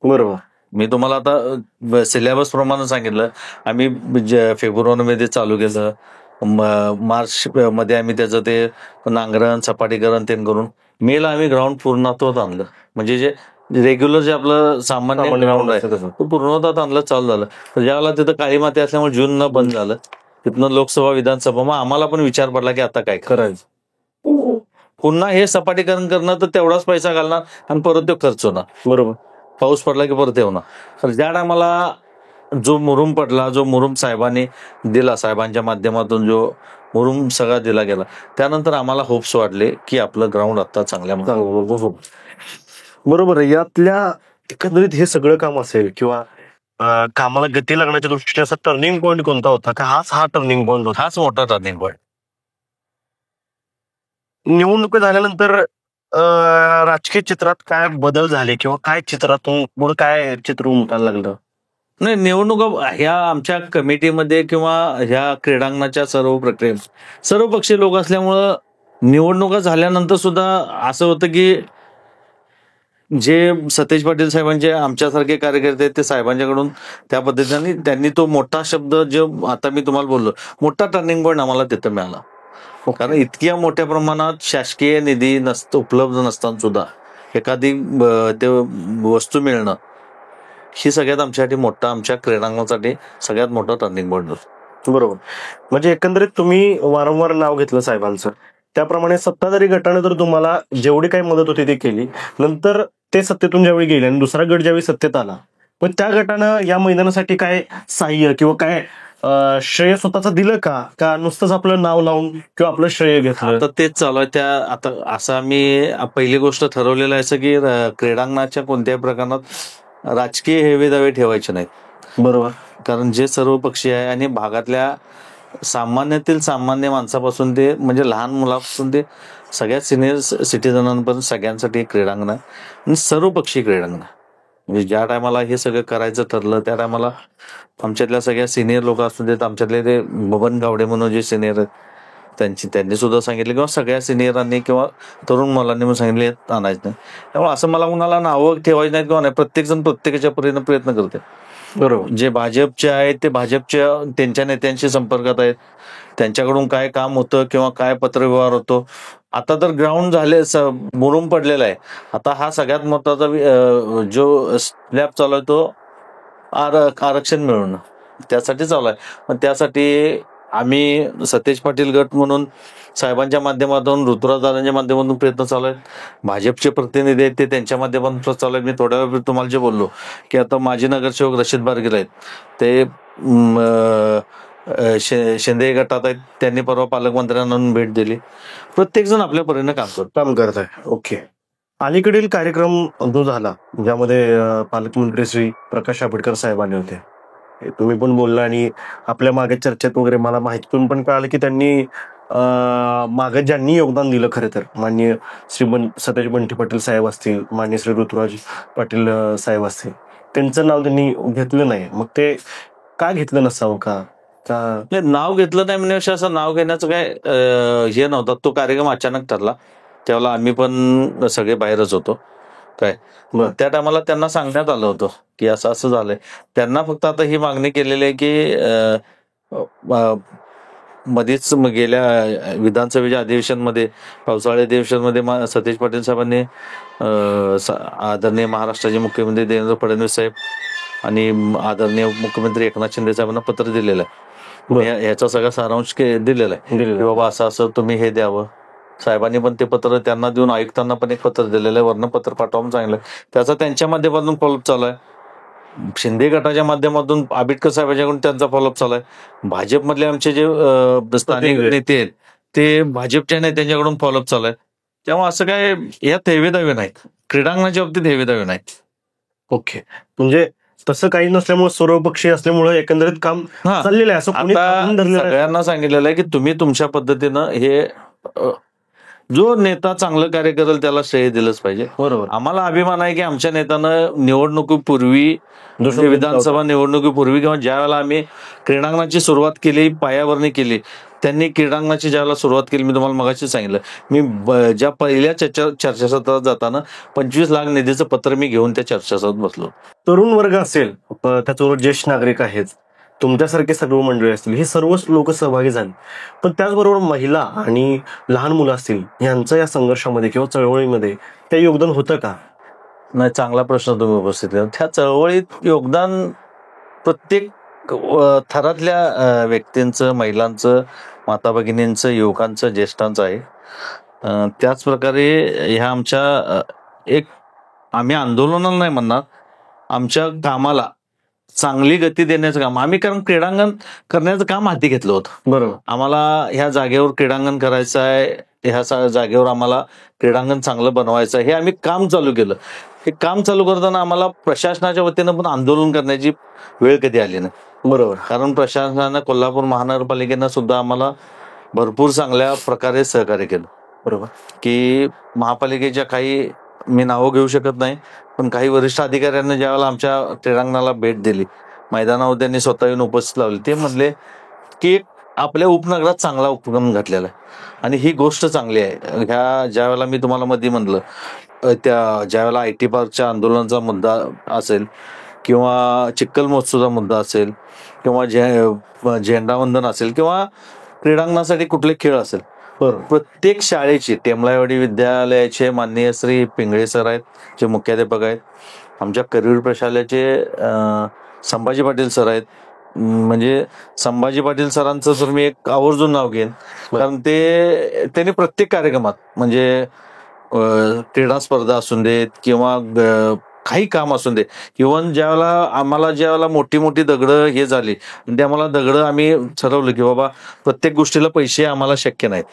बरोबर. मी तुम्हाला आता सिलेबस प्रमाणे सांगितलं. आम्ही फेब्रुवारीमध्ये चालू केलं, मार्च मध्ये आम्ही त्याचं ते नांगरण सपाटीकरण ते करून मेला आम्ही ग्राउंड पूर्णत्वात आणलं. म्हणजे जे रेग्युलर जे आपलं सामान्य ग्राउंड आहे ते पूर्णत्वात आणलं, चालू झालं. तर ज्यावेळेला तिथं काळी माती असल्यामुळे जून बंद झालं, तिथनं लोकसभा विधानसभा. मग आम्हाला पण विचार पडला की आता काय करायचं, पुन्हा हे सपाटीकरण करणं तर तेवढाच पैसा घालणार आणि परत तो खर्च होणार. बरोबर. पाऊस पडला की परत येणार. तर ज्या टायमाला जो मुरुम पडला, जो मुरुम साहेबांनी दिला, साहेबांच्या माध्यमातून जो मुरुम सगळा दिला गेला, त्यानंतर आम्हाला होप्स वाढले की आपलं ग्राउंड आता चांगल्या. बरोबर आहे. यातल्या एकंदरीत हे सगळं काम असेल किंवा कामाला गती लागण्याच्या दृष्टीने असा टर्निंग पॉईंट कोणता होता का? हा टर्निंग पॉईंट होता. हाच मोठा टर्निंग पॉईंट. निवडणुका झाल्यानंतर राजकीय चित्रात काय बदल झाले किंवा काय चित्रातून पुढे काय चित्र उमटायला लागलं? नाही, निवडणुका ह्या आमच्या कमिटीमध्ये किंवा ह्या क्रीडांगणाच्या सर्व प्रक्रियेत सर्वपक्षीय लोक असल्यामुळं निवडणुका झाल्यानंतर सुद्धा असं होतं की जे सतेज पाटील साहेबांचे आमच्यासारखे कार्यकर्ते आहेत ते साहेबांच्याकडून त्या पद्धतीने त्यांनी तो मोठा शब्द, जो आता मी तुम्हाला बोललो, मोठा टर्निंग पॉईंट आम्हाला तिथं मिळाला. कारण इतक्या मोठ्या प्रमाणात शासकीय निधी उपलब्ध नसताना सुद्धा एखादी ते वस्तू मिळणं ही सगळ्यात आमच्यासाठी मोठा, आमच्या क्रीडांगणासाठी सगळ्यात मोठा टर्निंग पॉईंट होतो. बरोबर. म्हणजे एकंदरीत तुम्ही वारंवार नाव घेतलं साहेबांचं, त्याप्रमाणे सत्ताधारी गटाने तर तुम्हाला जेवढी काही मदत होती ती केली. नंतर ते सत्तेतून ज्यावेळी गेले आणि दुसरा गट ज्यावेळी सत्तेत आला, पण त्या गटानं या मैदानासाठी काय सहाय्य किंवा काय श्रेय स्वतःच दिलं का नुसतंच आपलं नाव लावून किंवा आपलं श्रेय घेतलं? तर तेच चालू आहे. त्या आता असं आम्ही पहिली गोष्ट ठरवलेलं आहे की क्रीडांगणाच्या कोणत्याही प्रकारात राजकीय हेवेदावे ठेवायचे नाहीत. बरोबर. कारण जे सर्व पक्षी आहे आणि भागातल्या सामान्यातील सामान्य माणसापासून ते म्हणजे लहान मुलापासून ते सगळ्यात सिनियर सिटीजनांपर्यंत सगळ्यांसाठी क्रीडांगण आहे आणि सर्वपक्षीय क्रीडांगण. म्हणजे ज्या टायमाला हे सगळं करायचं ठरलं त्या टायमाला आमच्यातल्या सगळ्या सिनियर लोक असून देत, आमच्यातले ते बबन गावडे म्हणून जे सिनियर आहेत त्यांनी सुद्धा सांगितलं किंवा सगळ्या सिनियरांनी किंवा तरुण मुलांनी पण सांगितले आणायचं नाही. त्यामुळे असं मला कुणाला नावं ठेवायची नाहीत किंवा नाही, प्रत्येक जण प्रत्येकाच्या परीने प्रयत्न करते. बरोबर. जे भाजपचे आहेत ते भाजपच्या त्यांच्या नेत्यांशी संपर्कात आहेत, त्यांच्याकडून काय काम होतं किंवा काय पत्रव्यवहार होतो. आता तर ग्राउंड झाले मुरुम पडलेला आहे. आता हा सगळ्यात महत्वाचा जो स्लॅब चालू आहे तो आरक्षण मिळवणं त्यासाठी चालू आहे. पण त्यासाठी आम्ही सतेज पाटील गट म्हणून साहेबांच्या माध्यमातून, ऋतुराजदादांच्या माध्यमातून प्रयत्न चालू आहेत. भाजपचे प्रतिनिधी आहेत ते त्यांच्या माध्यमातून चालू आहेत. मी थोड्या वेळ तुम्हाला जे बोललो की आता माजी नगरसेवक रशीद बारगीर आहेत, ते शिंदे गटात आहेत, त्यांनी परवा पालकमंत्र्यांना भेट दिली. प्रत्येक जण आपल्या परीने काम करत आहे. ओके. अलीकडील कार्यक्रम जो झाला ज्यामध्ये पालकमंत्री श्री प्रकाश आंबेडकर साहेबांनी होते, तुम्ही पण बोलला आणि आपल्या मागे चर्चेत वगैरे मला माहितीतून पण कळालं की त्यांनी मागे ज्यांनी योगदान दिलं खरं तर माननीय श्री सतेज बंटी पाटील साहेब असतील, माननीय श्री ऋतुराज पाटील साहेब असतील, त्यांचं नाव त्यांनी घेतलं नाही. मग ते का घेतलं नसावं का? नाव घेतलं नाही म्हणजे असं नाव घेण्याचं काय हे नव्हतं. तो कार्यक्रम अचानक ठरला, त्यावेळेला आम्ही पण सगळे बाहेरच होतो. काय त्या टायमाला त्यांना सांगण्यात आलं होतं की असं असं झालंय. त्यांना फक्त आता ही मागणी केलेली आहे की मध्येच गेल्या विधानसभेच्या अधिवेशनमध्ये, पावसाळी अधिवेशनमध्ये सतेज पाटील साहेबांनी आदरणीय महाराष्ट्राचे मुख्यमंत्री देवेंद्र फडणवीस साहेब आणि आदरणीय मुख्यमंत्री एकनाथ शिंदे साहेबांना पत्र दिलेलं आहे. ह्याचा सगळा सारांश दिलेला आहे की बाबा असं असं तुम्ही हे द्यावं. साहेबांनी पण ते पत्र त्यांना देऊन आयुक्तांना पण एक पत्र दिलेलं आहे, वरनं पत्र पाठवून सांगितलं. त्याचा त्यांच्या माध्यमातून फॉलोअप चालू आहे. शिंदे गटाच्या माध्यमातून आंबेडकर साहेबांच्याकडून त्यांचा फॉलोअप चालू आहे. भाजपमधले आमचे जे स्थानिक नेते आहेत ते भाजपच्या नेत्यांच्याकडून फॉलोअप चालू आहे. तेव्हा असं काय यात हेवेदावे नाहीत, क्रीडांगणाच्या बाबतीत हेवेदावे नाहीत. ओके. म्हणजे तसं काही नसल्यामुळे सर्वपक्षीय असल्यामुळे एकंदरीत काम चाललेलं आहे. असं सगळ्यांना सांगितलेलं आहे की तुम्ही तुमच्या पद्धतीनं हे जो नेता चांगलं कार्य करेल त्याला श्रेय दिलंच पाहिजे. बरोबर. आम्हाला अभिमान आहे की आमच्या नेत्यानं निवडणुकीपूर्वी, विधानसभा निवडणुकीपूर्वी किंवा ज्या वेळेला आम्ही क्रीडांगणाची सुरुवात केली, पायाभरणी केली, त्यांनी क्रीडांगणाची ज्यावेळेला सुरुवात केली, मी तुम्हाला मगाशी सांगितलं, मी ज्या पहिल्या चर्चासत्रात जाताना 25 लाख निधीचं पत्र मी घेऊन त्या चर्चासत्रात बसलो. तरुण वर्ग असेल, त्याचबरोबर ज्येष्ठ नागरिक आहेत, तुमच्यासारखे सर्व मंडळी असतील, हे सर्वच लोक सहभागी झाले. पण त्याचबरोबर महिला आणि लहान मुलं असतील, यांचं या संघर्षामध्ये किंवा चळवळीमध्ये त्या योगदान होतं का? नाही, चांगला प्रश्न तुम्ही उपस्थित केला. त्या चळवळीत योगदान प्रत्येक थरातल्या व्यक्तींचं, महिलांचं, माता भगिनींचं, युवकांचं, ज्येष्ठांचं आहे. त्याच प्रकारे ह्या आमच्या आम्ही आंदोलनाला नाही म्हणणार, आमच्या कामाला चांगली गती देण्याचं काम आम्ही, कारण क्रीडांगण करण्याचं काम हाती घेतलं होतं. बरोबर. आम्हाला ह्या जागेवर क्रीडांगण करायचं आहे, ह्या जागेवर आम्हाला क्रीडांगण चांगलं बनवायचं आहे, हे आम्ही काम चालू केलं. हे काम चालू करताना आम्हाला प्रशासनाच्या वतीनं पण आंदोलन करण्याची वेळ कधी आली नाही. बरोबर. कारण प्रशासनानं, कोल्हापूर महानगरपालिकेनं सुद्धा आम्हाला भरपूर चांगल्या प्रकारे सहकार्य केलं. बरोबर. की महापालिकेच्या काही, मी नावं घेऊ शकत नाही, पण काही वरिष्ठ अधिकाऱ्यांनी ज्यावेळेला आमच्या क्रीडांगणाला भेट दिली, मैदानावर त्यांनी स्वतः येऊन उपस्थित लावली, ते म्हणले की आपल्या उपनगरात चांगला उपक्रम घडलेला आहे आणि ही गोष्ट चांगली आहे. ह्या ज्यावेळेला मी तुम्हाला मध्ये म्हणलं, ज्यावेळेला IT पार्कच्या आंदोलनाचा मुद्दा असेल किंवा चिक्कल महोत्सवचा मुद्दा असेल किंवा झेंडावंदन असेल किंवा क्रीडांगणासाठी कुठले खेळ असेल, प्रत्येक शाळेची, टेमलाईवाडी विद्यालयाचे माननीय श्री पिंगळे सर आहेत, जे मुख्याध्यापक आहेत, आमच्या करवीर प्रशालेचे संभाजी पाटील सर आहेत. म्हणजे संभाजी पाटील सरांचं तर मी एक आवर्जून नाव घेईन, कारण त्यांनी प्रत्येक कार्यक्रमात, म्हणजे क्रीडा स्पर्धा असून देत किंवा काही काम असून दे, इव्हन ज्यावेळेला मोठी मोठी दगडं हे झाली, ते आम्हाला दगडं आम्ही ठरवलं की बाबा प्रत्येक गोष्टीला पैसे आम्हाला शक्य नाहीत,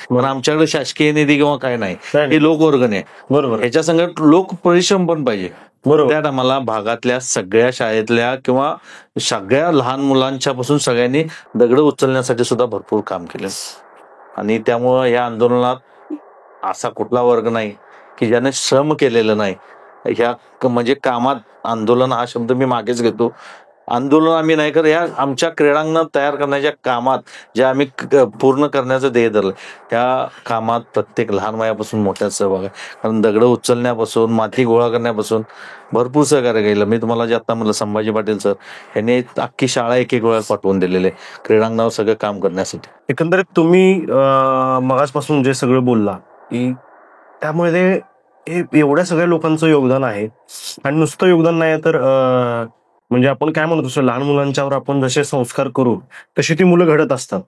पण आमच्याकडे शासकीय निधी किंवा काय नाही, हे लोकवर्गण आहे. बरोबर. ह्याच्या संगत लोक परिश्रम पण पाहिजे. बरोबर. त्यात आम्हाला भागातल्या सगळ्या शाळेतल्या किंवा सगळ्या लहान मुलांच्या पासून सगळ्यांनी दगडं उचलण्यासाठी सुद्धा भरपूर काम केलं. आणि त्यामुळं या आंदोलनात असा कुठला वर्ग नाही की ज्याने श्रम केलेलं नाही. ह्या म्हणजे कामात, आंदोलन हा शब्द मी मागेच घेतो, आंदोलन आम्ही नाही करत. या आमच्या क्रीडांगण तयार करण्याच्या कामात जे आम्ही पूर्ण करण्याचं ध्येय धरलं, त्या कामात प्रत्येक लहान वयापासून मोठ्यात सहभाग आहे. कारण दगडं उचलण्यापासून, माती गोळा करण्यापासून भरपूर सहकार्य केलं. मी तुम्हाला जे आता म्हणलं, संभाजी पाटील सर यांनी अख्खी शाळा एक एक वेळा पाठवून दिलेले क्रीडांगणावर सगळं काम करण्यासाठी. एकंदरीत तुम्ही मगाचपासून जे सगळं बोलला की त्यामुळे हे एवढ्या सगळ्या लोकांचं योगदान आहे. आणि नुसतं योगदान नाही तर म्हणजे आपण काय म्हणतो तसं लहान मुलांच्यावर आपण जसे संस्कार करू तशी ती मुलं घडत असतात.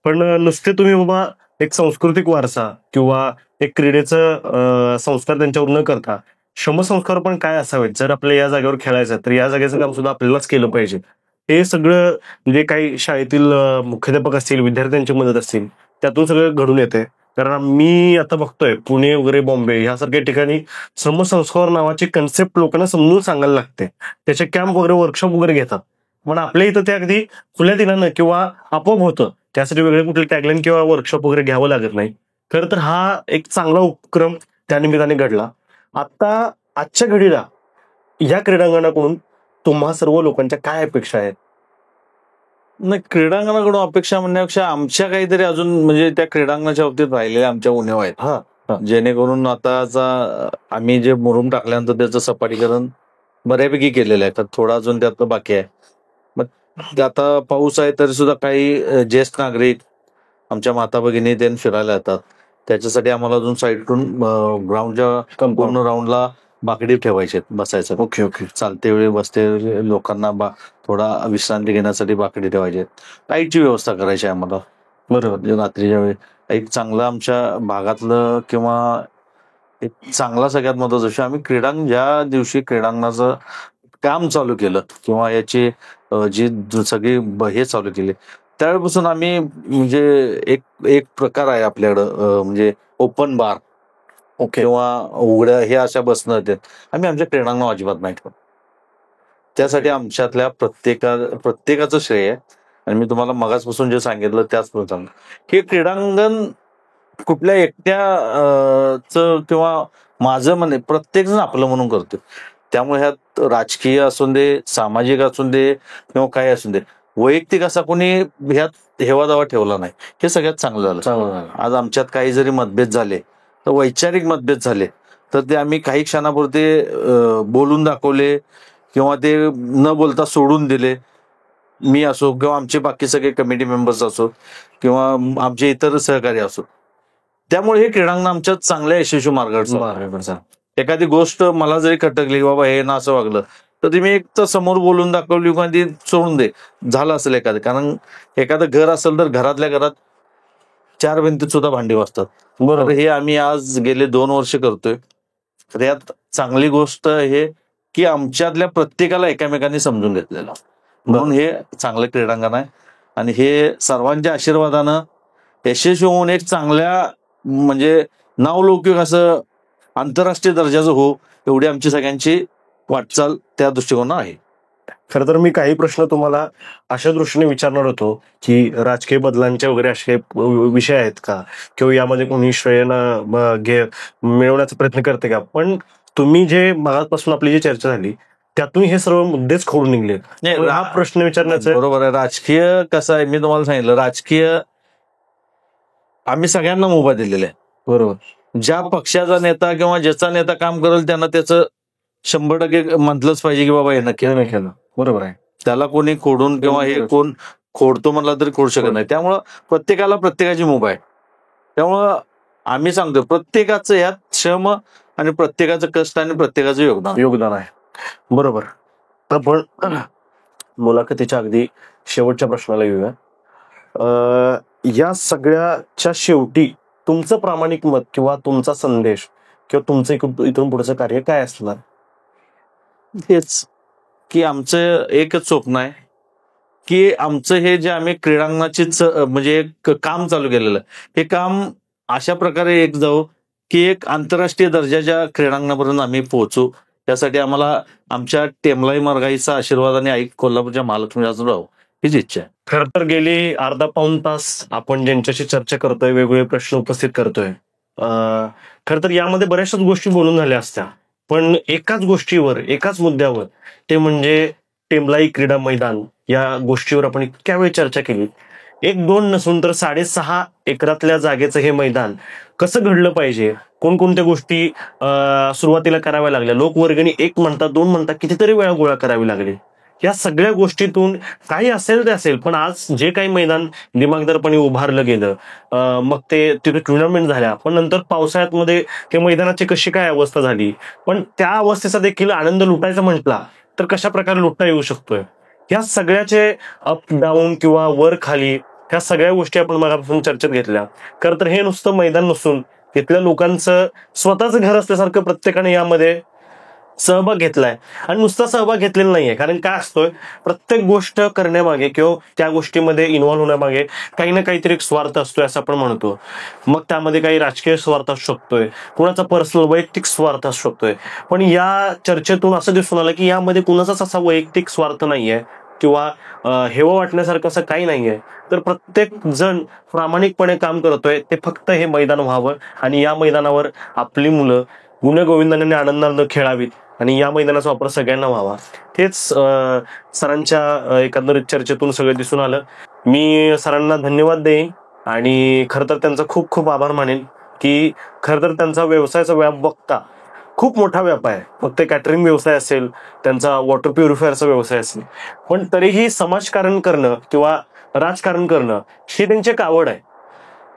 पण नुसते तुम्ही बाबा एक सांस्कृतिक वारसा किंवा एक क्रीडेचं संस्कार त्यांच्यावर न करता श्रमसंस्कार पण काय असावेत. जर आपल्याला या जागेवर खेळायचं तर या जागेचं काम सुद्धा आपल्यालाच केलं पाहिजे. हे सगळं म्हणजे काही शाळेतील मुख्याध्यापक असतील, विद्यार्थ्यांची मदत असतील, त्यातून सगळं घडून येते. कारण मी आता बघतोय पुणे वगैरे, बॉम्बे ह्यासारख्या ठिकाणी श्रमसंस्कार नावाची कन्सेप्ट लोकांना समजून सांगायला लागते. त्याचे कॅम्प वगैरे, वर्कशॉप वगैरे घेतात. पण आपल्या इथं ते अगदी खुल्या दिनानं किंवा आपोआप होतं. त्यासाठी वेगळे कुठले टॅगलाईन किंवा वर्कशॉप वगैरे घ्यावं लागत नाही. खरं तर हा एक चांगला उपक्रम त्या निमित्ताने घडला. आता आजच्या घडीला या क्रीडांगणाकडून तुम्हा सर्व लोकांच्या काय अपेक्षा आहेत? नाही, क्रीडांगणाकडून अपेक्षा म्हणण्यापेक्षा आमच्या काहीतरी अजून म्हणजे त्या क्रीडांगणाच्या बाबतीत राहिलेल्या आमच्या उणेवा आहेत, जेणेकरून आताचा आम्ही जे मुरुम टाकल्यानंतर त्याचं सपाटीकरण बऱ्यापैकी केलेलं आहे. तर थोडा अजून त्यात बाकी आहे. मग आता पाऊस आहे तरी सुद्धा काही ज्येष्ठ नागरिक, आमच्या माता भगिनी त्यांनी फिरायला येतात. त्याच्यासाठी आम्हाला अजून साईडून ग्राउंडच्या पूर्ण राऊंडला बाकडी ठेवायचे बसायचं. ओके. चालते वेळी, बसते वेळी लोकांना थोडा विश्रांती घेण्यासाठी बाकडी ठेवायचे. लाईटची व्यवस्था करायची आम्हाला. बरोबर. रात्रीच्या वेळी एक चांगलं आमच्या भागातलं किंवा एक चांगला सगळ्यात महत्वाचा विषय, आम्ही ज्या दिवशी क्रीडांगणाचं काम चालू केलं किंवा याची जी सगळी हे चालू केली त्यावेळेपासून आम्ही म्हणजे एक प्रकार आहे आपल्याकडं, म्हणजे ओपन बार किंवा उघड्या हे अशा बसणं आहेत, आम्ही आमच्या क्रीडांगण अजिबात नाही ठेवत. त्यासाठी आमच्यातल्या प्रत्येकाचं श्रेय आहे. आणि मी तुम्हाला मगाचपासून जे सांगितलं त्याच सांगतो, हे क्रीडांगण कुठल्या एकट्याच किंवा माझं म्हणे प्रत्येक जण आपलं म्हणून करतो. त्यामुळे ह्यात राजकीय असून दे, सामाजिक असून दे किंवा काय असून दे, वैयक्तिक असा कोणी ह्यात हेवादावा ठेवला नाही. हे सगळ्यात चांगलं झालं. आज आमच्यात काही जरी मतभेद झाले, तर वैचारिक मतभेद झाले, तर ते आम्ही काही क्षणापुरते बोलून दाखवले किंवा ते न बोलता सोडून दिले. मी असो किंवा आमचे बाकी सगळे कमिटी मेंबर्स असो किंवा आमचे इतर सहकारी असो, त्यामुळे हे क्रीडांगण आमच्यात चांगल्या यशस्वी मार्गावर. एखादी गोष्ट मला जरी खटकली, बाबा हे ना असं वागलं, तर ती मी एक तर समोर बोलून दाखवली किंवा ती सोडून दे, झालं असेल एखादं. कारण एखादं घर असेल तर घरातल्या घरात 4 भिंतीत सुद्धा भांडी वाजतात. बरोबर. हे आम्ही आज गेले 2 वर्ष करतोय. तर यात चांगली गोष्ट हे की आमच्यातल्या प्रत्येकाला एकामेकांनी समजून घेतलेलं, म्हणून हे चांगलं क्रीडांगण आहे. आणि हे सर्वांच्या आशीर्वादानं यशस्वी होऊन एक चांगल्या म्हणजे नावलौकिक असं आंतरराष्ट्रीय दर्जाचं हो, एवढी आमची सगळ्यांची वाटचाल त्या दृष्टिकोनानं आहे. खरं तर मी काही प्रश्न तुम्हाला अशा दृष्टीने विचारणार होतो की राजकीय बदलांचे वगैरे असे विषय आहेत का, किंवा यामध्ये कोणी श्रेय मिळवण्याचा प्रयत्न करते का. पण तुम्ही जे मगापासून आपली जी चर्चा झाली त्यातून हे सर्व मुद्देच खोडून निघले. हा प्रश्न विचारण्याचा बरोबर आहे. राजकीय कसं आहे, मी तुम्हाला सांगितलं, राजकीय आम्ही सगळ्यांना मुभा दिलेला आहे. बरोबर. ज्या पक्षाचा नेता किंवा ज्याचा नेता काम करेल त्यांना त्याचं 100% म्हटलंच पाहिजे की बाबा हे नक्की नाही केलं. बरोबर आहे. त्याला कोणी खोडून किंवा हे कोण खोडतो म्हणला तरी खोडू शकत नाही. त्यामुळं प्रत्येकाला प्रत्येकाची मुभा आहे. त्यामुळं आम्ही सांगतो प्रत्येकाचं यात श्रम आणि प्रत्येकाचं कष्ट आणि प्रत्येकाचं योगदान आहे. बरोबर. आपण मुलाखतीच्या अगदी शेवटच्या प्रश्नाला येऊया. या सगळ्याच्या शेवटी तुमचं प्रामाणिक मत किंवा तुमचा संदेश किंवा तुमचं इथून पुढचं कार्य काय असणार? हेच की आमचं एकच स्वप्न आहे की आमचं हे जे आम्ही क्रीडांगणाचीच म्हणजे एक काम चालू केलेलं, हे काम अशा प्रकारे एक जाऊ की एक आंतरराष्ट्रीय दर्जाच्या क्रीडांगणापर्यंत आम्ही पोहोचू. त्यासाठी आम्हाला आमच्या टेमलाई मरगाईचा आशीर्वाद आणि आई कोल्हापूरच्या महालक्ष्मी अजून राहू, हीच इच्छा आहे. खरं तर गेली अर्धा पाऊण तास आपण ज्यांच्याशी चर्चा करतोय, वेगवेगळे प्रश्न उपस्थित करतोय, खरं तर यामध्ये बऱ्याचशाच गोष्टी बोलून झाल्या असत्या, पण एकाच गोष्टीवर, एकाच मुद्द्यावर, ते म्हणजे टेंबलाई क्रीडा मैदान या गोष्टीवर आपण इतक्या वेळ चर्चा केली. 1-2 नसून तर 6.5 एकरातल्या जागेचं हे मैदान कसं घडलं पाहिजे, कोणकोणत्या गोष्टी सुरुवातीला कराव्या लागल्या, लोकवर्गणी 1 म्हणता 2 म्हणता कितीतरी वेळा गोळा करावी लागली. या सगळ्या गोष्टीतून काही असेल ते असेल, पण आज जे काही मैदान दिमागदारपणे उभारलं गेलं, मग ते तिथे टुर्नामेंट झाल्या, पण नंतर पावसाळ्यात मध्ये ते मैदानाची कशी काय अवस्था झाली, पण त्या अवस्थेचा देखील आनंद लुटायचा म्हटला तर कशा प्रकारे लुटता येऊ शकतोय. या सगळ्याचे अप डाऊन किंवा वर खाली ह्या सगळ्या गोष्टी आपण मगापासून चर्चेत घेतल्या. खरं तर हे नुसतं मैदान नसून तिथल्या लोकांचं स्वतःच घर असल्यासारखं प्रत्येकाने यामध्ये सहभाग घेतलाय. आणि नुसता सहभाग घेतलेला नाहीये, कारण काय असतोय, प्रत्येक गोष्ट करण्यामागे किंवा त्या गोष्टीमध्ये इन्व्हॉल्व्ह होण्यामागे काही ना काहीतरी एक स्वार्थ असतोय असं आपण म्हणतो. मग त्यामध्ये काही राजकीय स्वार्थ असू शकतोय, कुणाचा पर्सनल वैयक्तिक स्वार्थ असू शकतोय, पण या चर्चेतून असं दिसून आलं की यामध्ये कुणाचाच असा वैयक्तिक स्वार्थ नाहीये किंवा हेवा वाटण्यासारखं असं काही नाहीये. तर प्रत्येक जण प्रामाणिकपणे काम करतोय ते फक्त हे मैदान व्हावं आणि या मैदानावर आपली मुलं गुण्यागोविंदाने आनंदाने खेळावीत आणि या मैदानाचा वापर सगळ्यांना व्हावा. हेच सरांच्या एकंदरीत चर्चेतून सगळं दिसून आलं. मी सरांना धन्यवाद देईन आणि खरं तर त्यांचा खूप खूप आभार मानेन की खरं तर त्यांचा व्यवसायाचा व्याप बघता खूप मोठा व्याप आहे. फक्त कॅटरिंग व्यवसाय असेल, त्यांचा वॉटर प्युरिफायरचा व्यवसाय असेल, पण तरीही समाजकारण करणं किंवा राजकारण करणं ही त्यांची एक आवड आहे.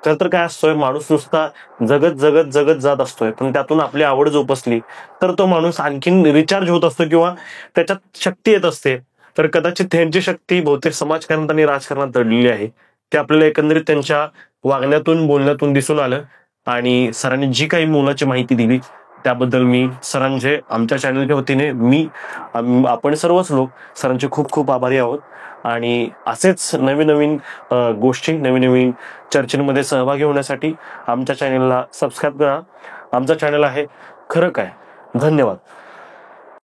खरं तर काय असतोय, माणूस नुसता जगत जगत जगत जात असतोय, पण त्यातून आपली आवड जोपासली तर तो माणूस आणखीन रिचार्ज होत असतो किंवा त्याच्यात शक्ती येत असते. तर कदाचित त्यांची शक्ती बहुतेक समाजकारणात आणि राजकारणात दडलेली आहे. ते आपल्याला एकंदरीत त्यांच्या वागण्यातून बोलण्यातून दिसून आलं. आणि सरांनी जी काही मोलाची माहिती दिली त्याबद्दल मी सरांचे, आमच्या चॅनलच्या वतीने आपण सर्वच लोक सरांचे खूप खूप आभारी आहोत. आणि असेच नवीन नवीन गोष्टी, नवीन नवीन चर्चेमध्ये सहभागी होण्यासाठी आमच्या चॅनलला सबस्क्राईब करा. आमचा चॅनल आहे खरं काय. धन्यवाद.